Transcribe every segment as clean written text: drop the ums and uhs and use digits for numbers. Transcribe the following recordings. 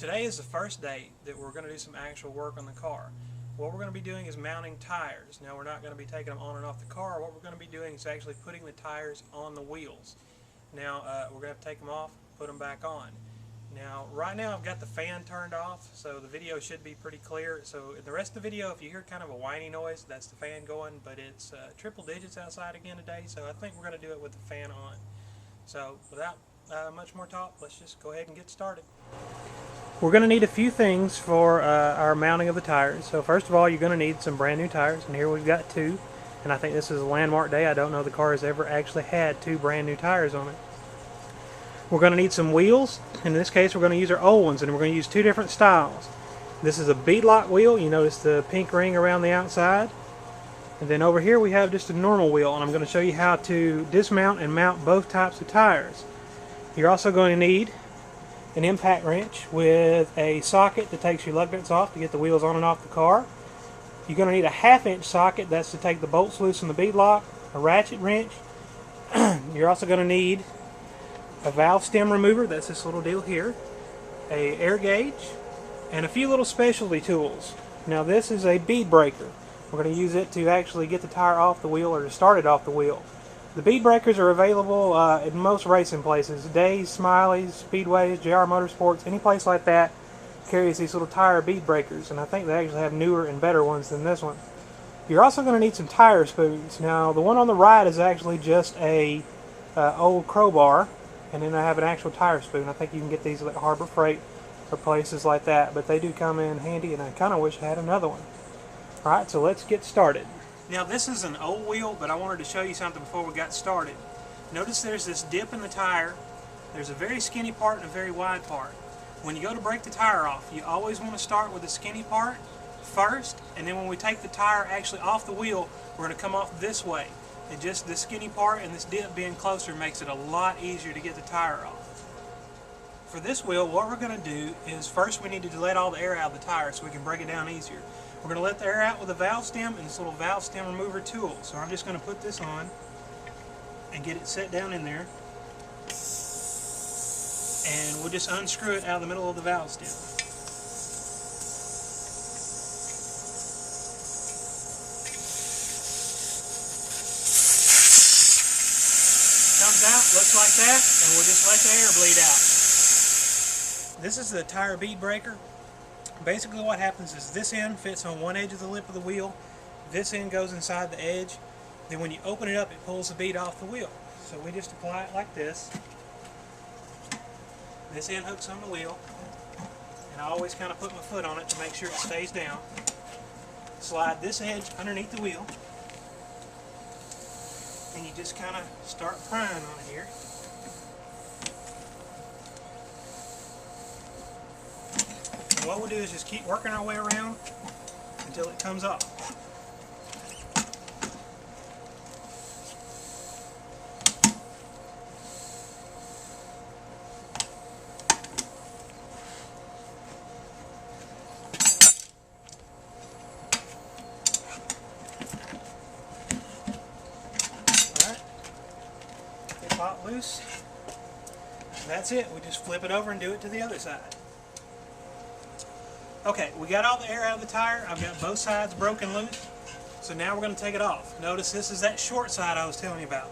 Today is the first day that we're going to do some actual work on the car. What we're going to be doing is mounting tires. Now we're not going to be taking them on and off the car. What we're going to be doing is actually putting the tires on the wheels. Now we're going to take them off, put them back on. Now right now I've got the fan turned off, so the video should be pretty clear. So in the rest of the video, if you hear kind of a whiny noise, that's the fan going, but it's triple digits outside again today, so I think we're going to do it with the fan on. So without much more talk, let's just go ahead and get started. We're going to need a few things for our mounting of the tires. So first of all, you're going to need some brand new tires, and here we've got two, and I think this is a landmark day. I don't know the car has ever actually had two brand new tires on it. We're going to need some wheels. In this case, we're going to use our old ones, and we're going to use two different styles. This is a beadlock wheel. You notice the pink ring around the outside. And then over here we have just a normal wheel, and I'm going to show you how to dismount and mount both types of tires. You're also going to need an impact wrench with a socket that takes your lug nuts off to get the wheels on and off the car. You're going to need a 1/2-inch socket, that's to take the bolts loose from the beadlock, a ratchet wrench. You're also going to need a valve stem remover, that's this little deal here, a air gauge, and a few little specialty tools. Now this is a bead breaker. We're going to use it to actually get the tire off the wheel or to start it off the wheel. The bead breakers are available in most racing places. Days, Smiley's, Speedways, JR Motorsports, any place like that carries these little tire bead breakers, and I think they actually have newer and better ones than this one. You're also going to need some tire spoons. Now the one on the right is actually just a old crowbar, and then I have an actual tire spoon. I think you can get these at Harbor Freight or places like that, but they do come in handy, and I kind of wish I had another one. Alright, so let's get started. Now this is an old wheel, but I wanted to show you something before we got started. Notice there's this dip in the tire. There's a very skinny part and a very wide part. When you go to break the tire off, you always want to start with the skinny part first, and then when we take the tire actually off the wheel, we're going to come off this way. And just the skinny part and this dip being closer makes it a lot easier to get the tire off. For this wheel, what we're going to do is first we need to let all the air out of the tire so we can break it down easier. We're going to let the air out with a valve stem and this little valve stem remover tool. So I'm just going to put this on and get it set down in there. And we'll just unscrew it out of the middle of the valve stem. Comes out, looks like that, and we'll just let the air bleed out. This is the tire bead breaker. Basically what happens is this end fits on one edge of the lip of the wheel, this end goes inside the edge, then when you open it up it pulls the bead off the wheel. So we just apply it like this. This end hooks on the wheel, and I always kind of put my foot on it to make sure it stays down. Slide this edge underneath the wheel, and you just kind of start prying on it here. And what we'll do is just keep working our way around until it comes off. Alright, get pop loose. And that's it. We just flip it over and do it to the other side. Okay, we got all the air out of the tire. I've got both sides broken loose. So now we're going to take it off. Notice this is that short side I was telling you about.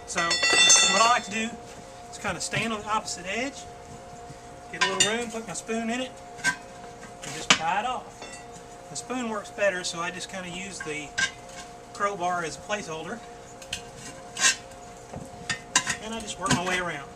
So what I like to do is kind of stand on the opposite edge, get a little room, put my spoon in it, and just pry it off. The spoon works better, so I just kind of use the crowbar as a placeholder. And I just work my way around.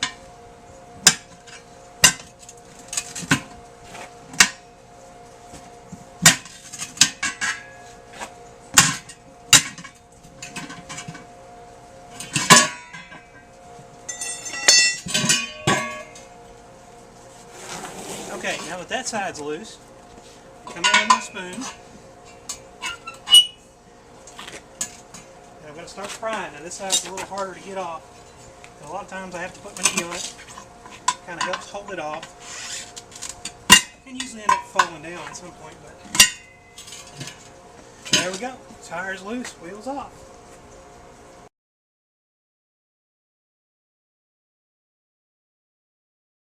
Okay, now that that side's loose, come in with my spoon, and I'm going to start prying. Now this side's a little harder to get off. A lot of times I have to put my knee on it, kind of helps hold it off, and usually end up falling down at some point, but there we go. Tire's loose, wheels off.